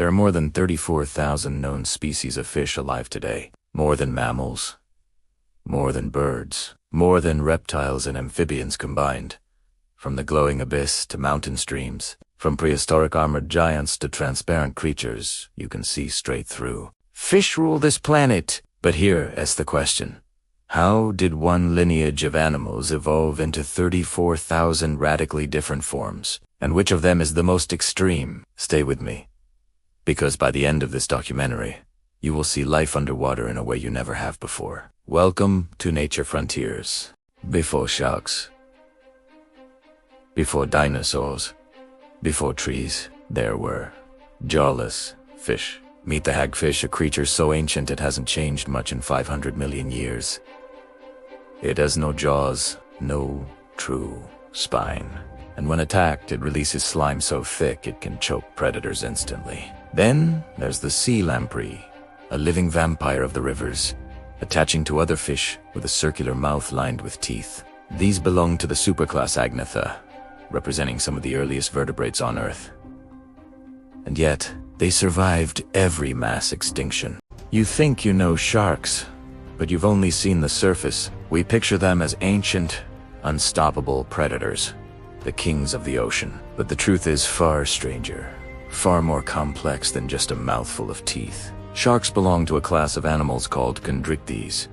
There are more than 34,000 known species of fish alive today. More than mammals, more than birds, more than reptiles and amphibians combined. From the glowing abyss to mountain streams, from prehistoric armored giants to transparent creatures you can see straight through. Fish rule this planet. But here is the question. How did one lineage of animals evolve into 34,000 radically different forms? And which of them is the most extreme? Stay with me. Because by the end of this documentary, you will see life underwater in a way you never have before. Welcome to Nature Frontiers. Before sharks, before dinosaurs, before trees, there were jawless fish. Meet the hagfish, a creature so ancient it hasn't changed much in 500 million years. It has no jaws, no true spine. And when attacked, it releases slime so thick it can choke predators instantly. Then there's the sea lamprey, a living vampire of the rivers, attaching to other fish with a circular mouth lined with teeth. These belong to the superclass Agnatha, representing some of the earliest vertebrates on Earth. And yet, they survived every mass extinction. You think you know sharks, but you've only seen the surface. We picture them as ancient, unstoppable predators, the kings of the ocean. But the truth is far stranger, far more complex than just a mouthful of teeth. Sharks belong to a class of animals called chondrichthyes,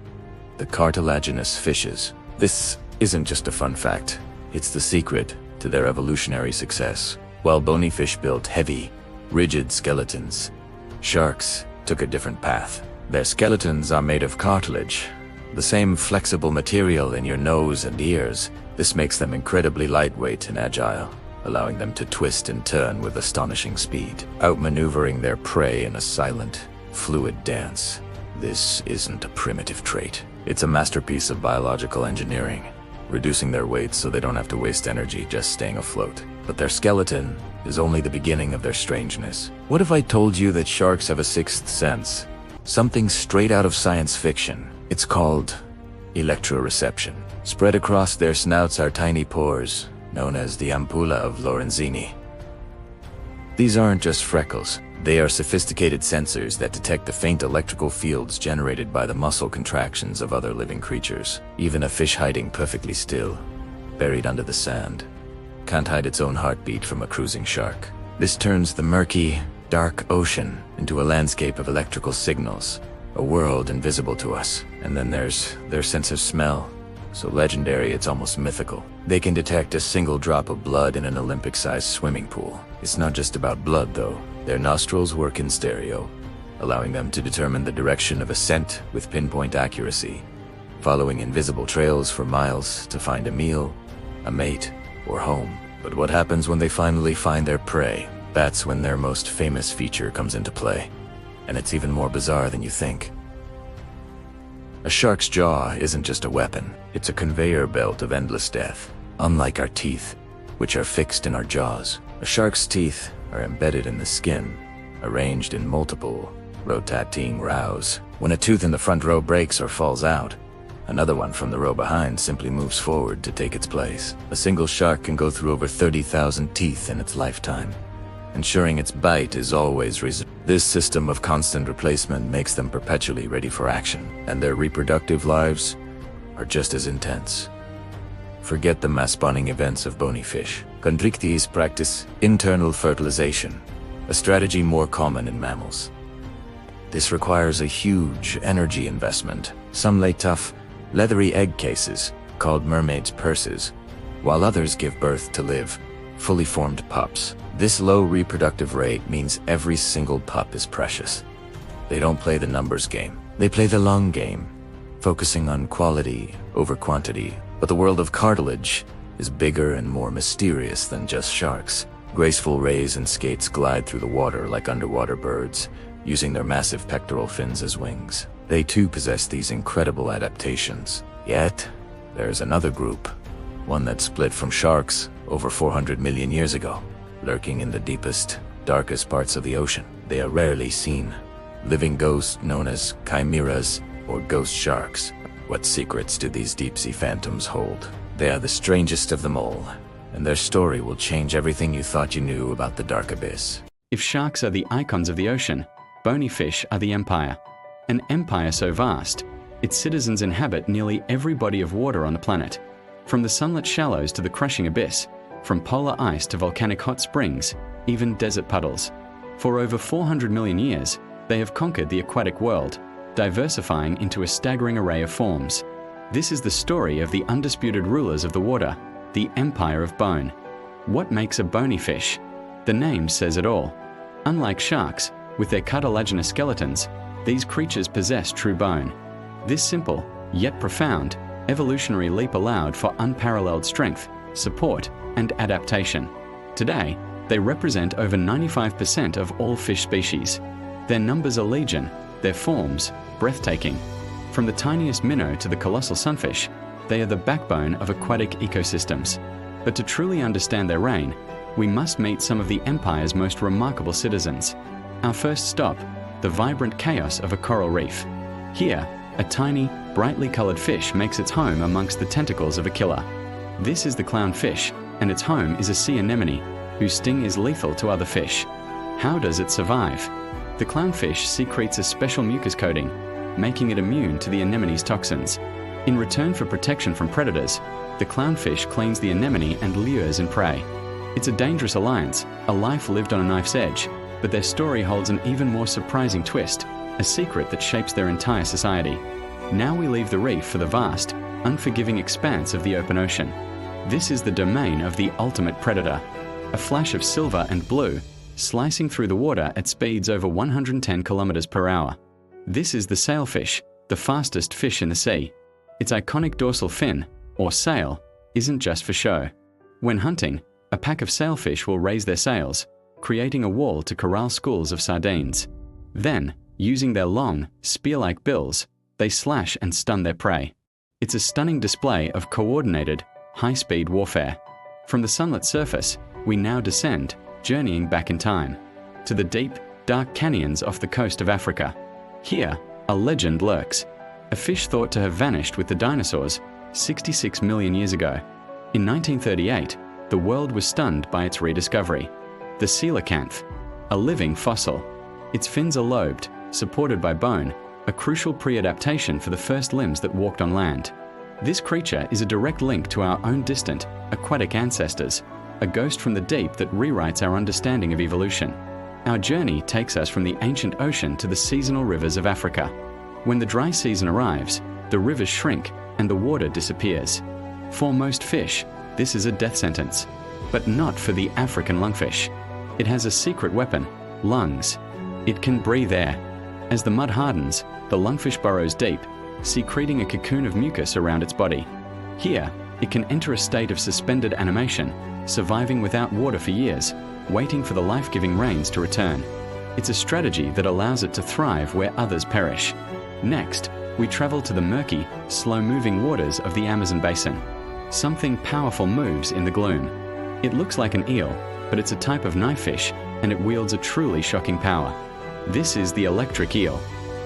the cartilaginous fishes. This isn't just a fun fact, it's the secret to their evolutionary success. While bony fish built heavy, rigid skeletons, sharks took a different path. Their skeletons are made of cartilage, the same flexible material in your nose and ears. This makes them incredibly lightweight and agile, allowing them to twist and turn with astonishing speed, outmaneuvering their prey in a silent, fluid dance. This isn't a primitive trait. It's a masterpiece of biological engineering, reducing their weight so they don't have to waste energy just staying afloat. But their skeleton is only the beginning of their strangeness. What if I told you that sharks have a sixth sense? Something straight out of science fiction. It's called electroreception. Spread across their snouts are tiny pores, known as the ampulla of Lorenzini. These aren't just freckles. They are sophisticated sensors that detect the faint electrical fields generated by the muscle contractions of other living creatures. Even a fish hiding perfectly still, buried under the sand, can't hide its own heartbeat from a cruising shark. This turns the murky, dark ocean into a landscape of electrical signals, a world invisible to us. And then there's their sense of smell, so legendary it's almost mythical. They can detect a single drop of blood in an Olympic-sized swimming pool. It's not just about blood though. Their nostrils work in stereo, allowing them to determine the direction of a scent with pinpoint accuracy, following invisible trails for miles to find a meal, a mate, or home. But what happens when they finally find their prey? That's when their most famous feature comes into play. And it's even more bizarre than you think. A shark's jaw isn't just a weapon, it's a conveyor belt of endless death. Unlike our teeth, which are fixed in our jaws, a shark's teeth are embedded in the skin, arranged in multiple, rotating rows. When a tooth in the front row breaks or falls out, another one from the row behind simply moves forward to take its place. A single shark can go through over 30,000 teeth in its lifetime, ensuring its bite is always reserved. This system of constant replacement makes them perpetually ready for action, and their reproductive lives are just as intense. Forget the mass-spawning events of bony fish. Chondrichthyes practice internal fertilization, a strategy more common in mammals. This requires a huge energy investment. Some lay tough, leathery egg cases, called mermaids' purses, while others give birth to live, fully formed pups. This low reproductive rate means every single pup is precious. They don't play the numbers game. They play the long game, focusing on quality over quantity. But the world of cartilage is bigger and more mysterious than just sharks. Graceful rays and skates glide through the water like underwater birds, using their massive pectoral fins as wings. They too possess these incredible adaptations. Yet, there's another group, one that split from sharks over 400 million years ago, lurking in the deepest, darkest parts of the ocean. They are rarely seen, living ghosts known as chimeras or ghost sharks. What secrets do these deep-sea phantoms hold? They are the strangest of them all, and their story will change everything you thought you knew about the dark abyss. If sharks are the icons of the ocean, bony fish are the empire. An empire so vast, its citizens inhabit nearly every body of water on the planet. From the sunlit shallows to the crushing abyss, from polar ice to volcanic hot springs, even desert puddles. For over 400 million years, they have conquered the aquatic world, diversifying into a staggering array of forms. This is the story of the undisputed rulers of the water, the Empire of Bone. What makes a bony fish? The name says it all. Unlike sharks, with their cartilaginous skeletons, these creatures possess true bone. This simple, yet profound, evolutionary leap allowed for unparalleled strength, support, and adaptation. Today, they represent over 95% of all fish species. Their numbers are legion, their forms breathtaking. From the tiniest minnow to the colossal sunfish, they are the backbone of aquatic ecosystems. But to truly understand their reign, we must meet some of the empire's most remarkable citizens. Our first stop, the vibrant chaos of a coral reef. Here, a tiny, brightly colored fish makes its home amongst the tentacles of a killer. This is the clownfish, and its home is a sea anemone, whose sting is lethal to other fish. How does it survive? The clownfish secretes a special mucus coating, making it immune to the anemone's toxins. In return for protection from predators, the clownfish cleans the anemone and lures in prey. It's a dangerous alliance, a life lived on a knife's edge, but their story holds an even more surprising twist, a secret that shapes their entire society. Now we leave the reef for the vast, unforgiving expanse of the open ocean. This is the domain of the ultimate predator, a flash of silver and blue, slicing through the water at speeds over 110 kilometers per hour. This is the sailfish, the fastest fish in the sea. Its iconic dorsal fin, or sail, isn't just for show. When hunting, a pack of sailfish will raise their sails, creating a wall to corral schools of sardines. Then, using their long, spear-like bills, they slash and stun their prey. It's a stunning display of coordinated, high-speed warfare. From the sunlit surface, we now descend, journeying back in time, to the deep, dark canyons off the coast of Africa. Here, a legend lurks, a fish thought to have vanished with the dinosaurs 66 million years ago. In 1938, the world was stunned by its rediscovery. The coelacanth, a living fossil. Its fins are lobed, supported by bone, a crucial pre-adaptation for the first limbs that walked on land. This creature is a direct link to our own distant, aquatic ancestors, a ghost from the deep that rewrites our understanding of evolution. Our journey takes us from the ancient ocean to the seasonal rivers of Africa. When the dry season arrives, the rivers shrink and the water disappears. For most fish, this is a death sentence, but not for the African lungfish. It has a secret weapon, lungs. It can breathe air. As the mud hardens, the lungfish burrows deep, secreting a cocoon of mucus around its body. Here, it can enter a state of suspended animation, surviving without water for years, waiting for the life-giving rains to return. It's a strategy that allows it to thrive where others perish. Next, we travel to the murky, slow-moving waters of the Amazon basin. Something powerful moves in the gloom. It looks like an eel, but it's a type of knifefish, and it wields a truly shocking power. This is the electric eel.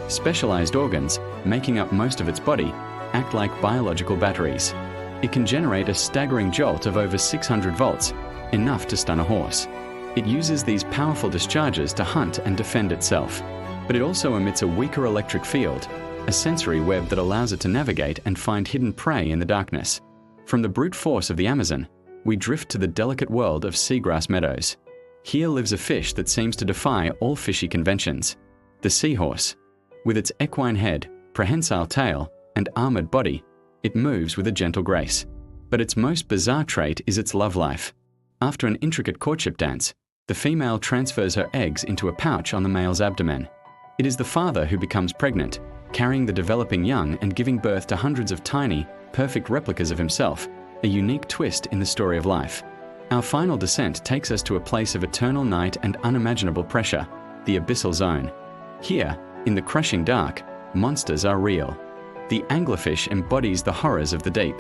Specialized organs, making up most of its body, act like biological batteries. It can generate a staggering jolt of over 600 volts, enough to stun a horse. It uses these powerful discharges to hunt and defend itself, but it also emits a weaker electric field, a sensory web that allows it to navigate and find hidden prey in the darkness. From the brute force of the Amazon, we drift to the delicate world of seagrass meadows. Here lives a fish that seems to defy all fishy conventions, the seahorse. With its equine head, prehensile tail, and armored body, it moves with a gentle grace. But its most bizarre trait is its love life. After an intricate courtship dance, the female transfers her eggs into a pouch on the male's abdomen. It is the father who becomes pregnant, carrying the developing young and giving birth to hundreds of tiny, perfect replicas of himself, a unique twist in the story of life. Our final descent takes us to a place of eternal night and unimaginable pressure, the abyssal zone. Here, in the crushing dark, monsters are real. The anglerfish embodies the horrors of the deep,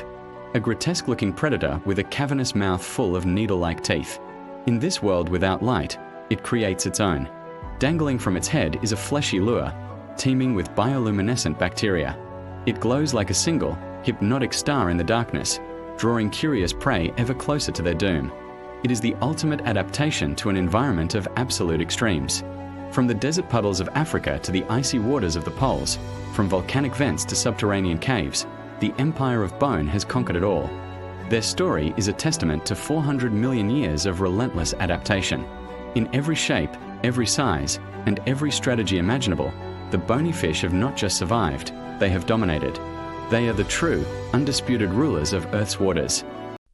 a grotesque-looking predator with a cavernous mouth full of needle-like teeth. In this world without light, it creates its own. Dangling from its head is a fleshy lure, teeming with bioluminescent bacteria. It glows like a single, hypnotic star in the darkness, drawing curious prey ever closer to their doom. It is the ultimate adaptation to an environment of absolute extremes. From the desert puddles of Africa to the icy waters of the poles, from volcanic vents to subterranean caves, the empire of bone has conquered it all. Their story is a testament to 400 million years of relentless adaptation. In every shape, every size, and every strategy imaginable, the bony fish have not just survived, they have dominated. They are the true, undisputed rulers of Earth's waters.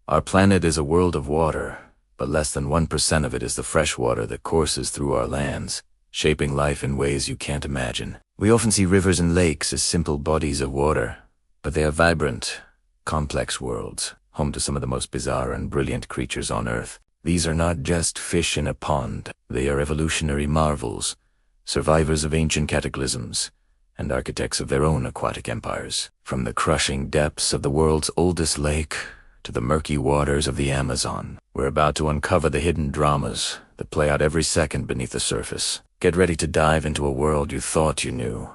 Our planet is a world of water, but less than 1% of it is the fresh water that courses through our lands, shaping life in ways you can't imagine. We often see rivers and lakes as simple bodies of water, but they are vibrant, complex worlds, home to some of the most bizarre and brilliant creatures on Earth. These are not just fish in a pond, they are evolutionary marvels, survivors of ancient cataclysms, and architects of their own aquatic empires. From the crushing depths of the world's oldest lake to the murky waters of the Amazon, we're about to uncover the hidden dramas that play out every second beneath the surface. Get ready to dive into a world you thought you knew,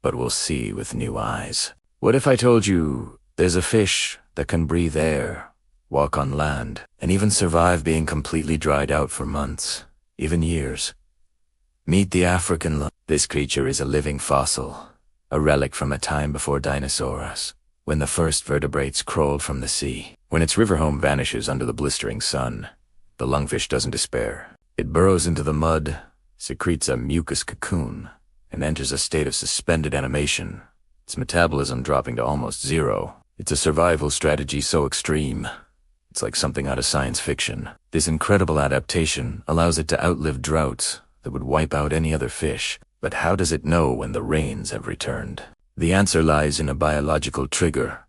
but will see with new eyes. What if I told you there's a fish that can breathe air, walk on land, and even survive being completely dried out for months, even years? Meet the African lung. This creature is a living fossil, a relic from a time before dinosaurs, when the first vertebrates crawled from the sea. When its river home vanishes under the blistering sun, the lungfish doesn't despair. It burrows into the mud, secretes a mucus cocoon, and enters a state of suspended animation, its metabolism dropping to almost zero. It's a survival strategy so extreme, it's like something out of science fiction. This incredible adaptation allows it to outlive droughts that would wipe out any other fish. But how does it know when the rains have returned? The answer lies in a biological trigger,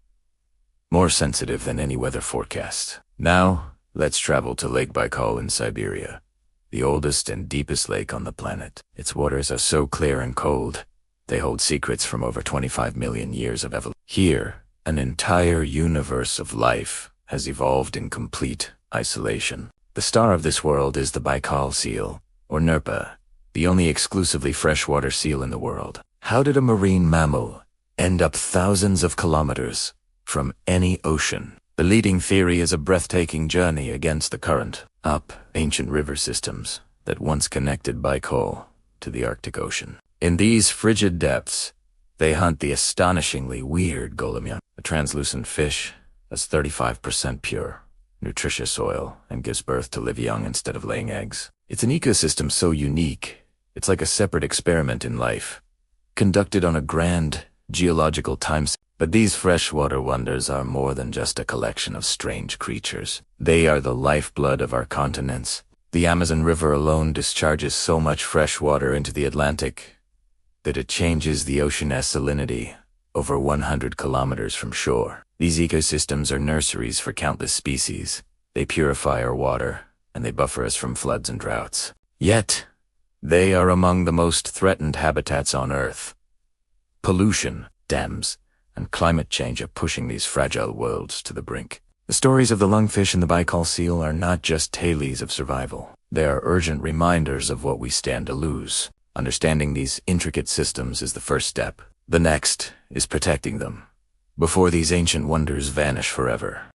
more sensitive than any weather forecast. Now, let's travel to Lake Baikal in Siberia, the oldest and deepest lake on the planet. Its waters are so clear and cold, they hold secrets from over 25 million years of evolution. Here, an entire universe of life has evolved in complete isolation. The star of this world is the Baikal seal, or Nerpa, the only exclusively freshwater seal in the world. How did a marine mammal end up thousands of kilometers from any ocean? The leading theory is a breathtaking journey against the current, up ancient river systems that once connected Baikal to the Arctic Ocean. In these frigid depths, they hunt the astonishingly weird golemyan, a translucent fish that's 35% pure, nutritious oil, and gives birth to live young instead of laying eggs. It's an ecosystem so unique, it's like a separate experiment in life, conducted on a grand geological timescale. But these freshwater wonders are more than just a collection of strange creatures. They are the lifeblood of our continents. The Amazon River alone discharges so much fresh water into the Atlantic that it changes the ocean's salinity over 100 kilometers from shore. These ecosystems are nurseries for countless species. They purify our water, and they buffer us from floods and droughts. Yet, they are among the most threatened habitats on Earth. Pollution, dams, and climate change are pushing these fragile worlds to the brink. The stories of the lungfish and the Baikal seal are not just tales of survival. They are urgent reminders of what we stand to lose. Understanding these intricate systems is the first step. The next is protecting them, before these ancient wonders vanish forever.